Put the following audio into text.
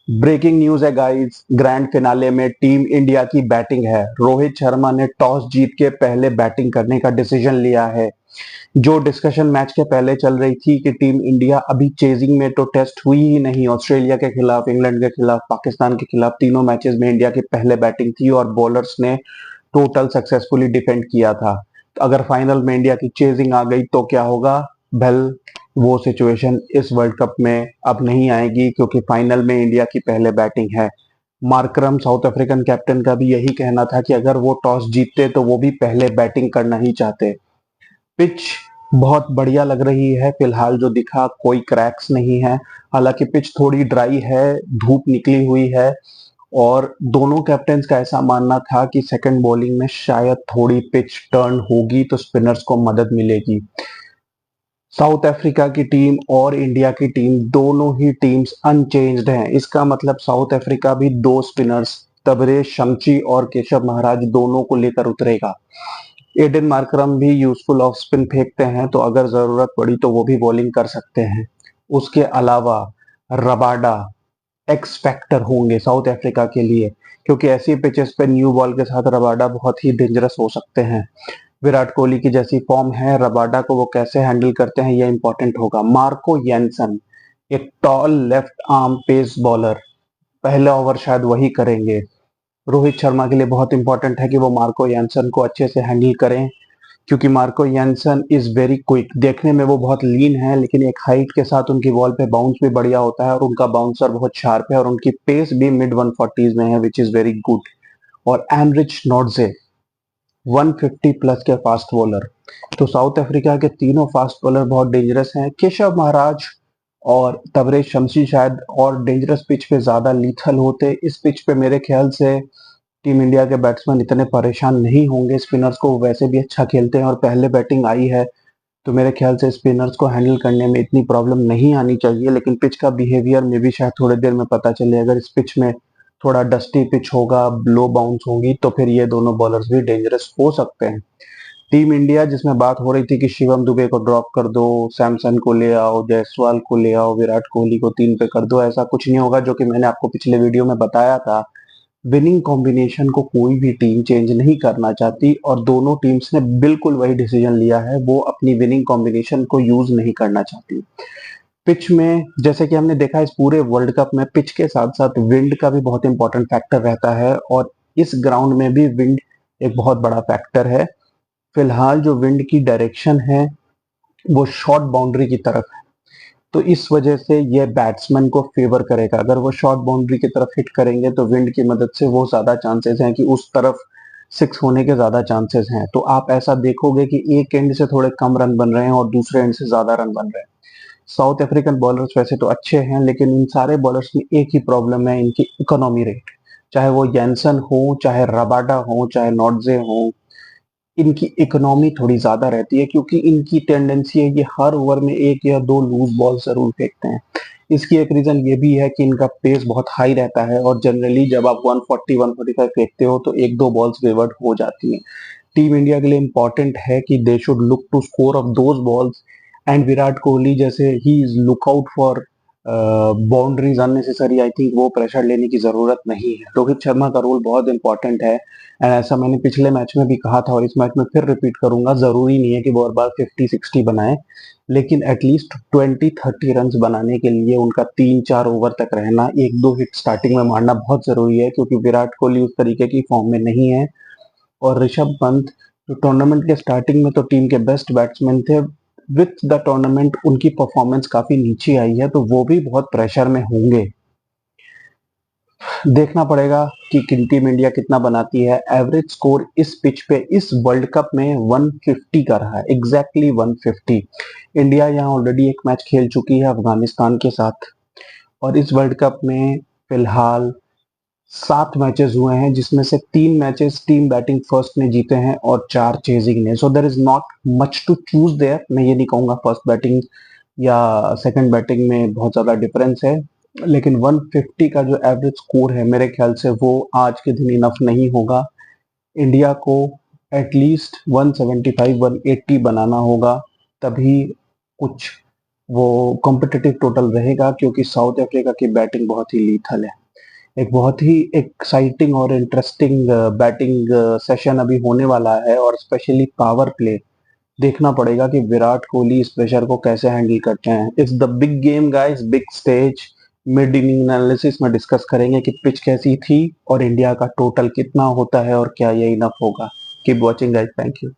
Breaking news है guys. Grand finale में team India की बैटिंग है। रोहित शर्मा ने टॉस जीत के पहले बैटिंग करने का डिसीजन लिया है। जो डिस्कशन मैच के पहले चल रही थी कि टीम इंडिया अभी चेजिंग में तो टेस्ट हुई ही नहीं। ऑस्ट्रेलिया के खिलाफ, इंग्लैंड के खिलाफ, पाकिस्तान के खिलाफ तीनों मैचेस में इंडिया की पहले बैटिंग थी और बॉलर्स ने टोटल सक्सेसफुली डिफेंड किया था। तो अगर फाइनल में इंडिया की चेजिंग आ गई तो क्या होगा? वेल, वो सिचुएशन इस वर्ल्ड कप में अब नहीं आएगी क्योंकि फाइनल में इंडिया की पहले बैटिंग है। मार्करम साउथ अफ्रीकन कैप्टन का भी यही कहना था कि अगर वो टॉस जीतते तो वो भी पहले बैटिंग करना ही चाहते। पिच बहुत बढ़िया लग रही है फिलहाल, जो दिखा कोई क्रैक्स नहीं है। हालांकि पिच थोड़ी ड्राई है, धूप निकली हुई है और दोनों कैप्टन्स का ऐसा मानना था कि सेकंड बॉलिंग में शायद थोड़ी पिच टर्न होगी तो स्पिनर्स को मदद मिलेगी। साउथ अफ्रीका की टीम और इंडिया की टीम दोनों ही टीम्स अनचेंज्ड हैं। इसका मतलब साउथ अफ्रीका भी दो स्पिनर्स तबरेज शमची और केशव महाराज दोनों को लेकर उतरेगा। एडन मार्करम भी यूजफुल ऑफ स्पिन फेंकते हैं तो अगर जरूरत पड़ी तो वो भी बॉलिंग कर सकते हैं। उसके अलावा रबाडा एक्स फैक्टर होंगे साउथ अफ्रीका के लिए, क्योंकि ऐसी पिचेस पे न्यू बॉल के साथ रबाडा बहुत ही डेंजरस हो सकते हैं। विराट कोहली की जैसी फॉर्म है, रबाडा को वो कैसे हैंडल करते हैं ये इंपॉर्टेंट होगा। मार्को यानसन, एक tall left arm pace bowler, पहला ओवर शायद वही करेंगे। रोहित शर्मा के लिए बहुत इंपॉर्टेंट है कि वो मार्को यानसन को अच्छे से हैंडल करें, क्योंकि Marco Jansen is very quick. देखने में वो बहुत लीन है लेकिन एक हाइट के साथ उनकी बॉल पे बाउंस भी बढ़िया होता है और उनका बाउंसर बहुत शार्प है और उनकी पेस भी मिड 140s में है, विच इज वेरी गुड। और एनरिच नॉर्जे 150 प्लस के फास्ट बॉलर। तो साउथ अफ्रीका के तीनों फास्ट बॉलर बहुत डेंजरस हैं। केशव महाराज और तबरेज शमशी शायद और डेंजरस पिच पे ज्यादा लीथल होते। इस पिच पे मेरे ख्याल से टीम इंडिया के बैट्समैन इतने परेशान नहीं होंगे। स्पिनर्स को वैसे भी अच्छा खेलते हैं और पहले बैटिंग आई है तो मेरे ख्याल से स्पिनर्स को हैंडल करने में इतनी प्रॉब्लम नहीं आनी चाहिए। लेकिन पिच का बिहेवियर में भी शायद थोड़ी देर में पता चले। अगर इस पिच में थोड़ा डस्टी पिच होगा, लो बाउंस होगी तो फिर ये दोनों बॉलर्स भी डेंजरस हो सकते हैं। टीम इंडिया जिसमें बात हो रही थी कि शिवम दुबे को ड्रॉप कर दो, सैमसन को ले आओ, जायसवाल को ले आओ, विराट कोहली को 3 पे कर दो, ऐसा कुछ नहीं होगा। जो कि मैंने आपको पिछले वीडियो में बताया था, विनिंग कॉम्बिनेशन को कोई भी टीम चेंज नहीं करना चाहती और दोनों टीम्स ने बिल्कुल वही डिसीजन लिया है। वो अपनी विनिंग कॉम्बिनेशन को यूज नहीं करना चाहती। पिच में जैसे कि हमने देखा इस पूरे वर्ल्ड कप में पिच के साथ साथ विंड का भी बहुत इंपॉर्टेंट फैक्टर रहता है और इस ग्राउंड में भी विंड एक बहुत बड़ा फैक्टर है। फिलहाल जो विंड की डायरेक्शन है वो शॉर्ट बाउंड्री की तरफ है, तो इस वजह से ये बैट्समैन को फेवर करेगा। अगर वो शॉर्ट बाउंड्री की तरफ हिट करेंगे तो विंड की मदद से वो ज्यादा चांसेस हैं कि उस तरफ सिक्स होने के ज्यादा चांसेस हैं। तो आप ऐसा देखोगे कि एक एंड से थोड़े कम रन बन रहे हैं और दूसरे एंड से ज्यादा रन बन रहे हैं। साउथ अफ्रीकन बॉलर्स वैसे तो अच्छे हैं लेकिन इन सारे बॉलर्स में एक ही प्रॉब्लम है, इनकी इकोनॉमी रेट। चाहे वो जैनसन हो, चाहे रबाडा हो, चाहे नॉर्जे हो, इनकी इकोनॉमी थोड़ी ज्यादा रहती है क्योंकि इनकी टेंडेंसी है कि हर ओवर में एक या दो लूज बॉल जरूर फेंकते हैं। इसकी एक रीजन ये भी है कि इनका पेस बहुत हाई रहता है और जनरली जब आप 140 145 फेंकते हो तो एक दो बॉल्स रिवर्ट हो जाती हैं। टीम इंडिया के लिए इंपॉर्टेंट है कि they should look to score of those balls and Virat Kohli जैसे ही is look out for boundaries unnecessary. I think वो प्रेशर लेने की जरूरत नहीं है। रोहित शर्मा का रोल बहुत इंपॉर्टेंट है एंड ऐसा मैंने पिछले मैच में भी कहा था और इस मैच में फिर रिपीट करूंगा। जरूरी नहीं है कि वो हर बार 50 60 बनाए, लेकिन एटलीस्ट 20 30 रन बनाने के लिए उनका 3 4 ओवर तक रहना, एक दो हिट स्टार्टिंग में मारना बहुत जरूरी है क्योंकि विराट कोहली उस तरीके की फॉर्म में नहीं है। और ऋषभ पंत जो टूर्नामेंट के स्टार्टिंग में तो टीम के बेस्ट बैट्समैन थे, विथ द टूर्नामेंट उनकी परफॉर्मेंस काफी नीचे आई है तो वो भी बहुत प्रेशर में होंगे। देखना पड़ेगा कि टीम इंडिया कितना बनाती है। एवरेज स्कोर इस पिच पे इस वर्ल्ड कप में 150 का रहा है, एग्जैक्टली 150। इंडिया यहाँ ऑलरेडी एक मैच खेल चुकी है अफगानिस्तान के साथ और इस वर्ल्ड कप में फिलहाल 7 मैचेस हुए हैं जिसमें से 3 मैचेस टीम बैटिंग फर्स्ट ने जीते हैं और 4 चेजिंग ने। So there is not much to choose there. मैं ये नहीं कहूंगा फर्स्ट बैटिंग या सेकंड बैटिंग में बहुत ज्यादा डिफरेंस है, लेकिन 150 का जो एवरेज स्कोर है मेरे ख्याल से वो आज के दिन इनफ नहीं होगा। इंडिया को एटलीस्ट 175 180 बनाना होगा, तभी कुछ वो कॉम्पिटिटिव टोटल रहेगा क्योंकि साउथ अफ्रीका की बैटिंग बहुत ही लीथल है। एक बहुत ही एक्साइटिंग और इंटरेस्टिंग बैटिंग सेशन अभी होने वाला है और स्पेशली पावर प्ले देखना पड़ेगा कि विराट कोहली इस प्रेशर को कैसे हैंडल करते हैं। It's the big game guys, big stage. Mid inning analysis में डिस्कस करेंगे कि पिच कैसी थी और इंडिया का टोटल कितना होता है और क्या ये इनफ होगा। Keep watching guys, thank you.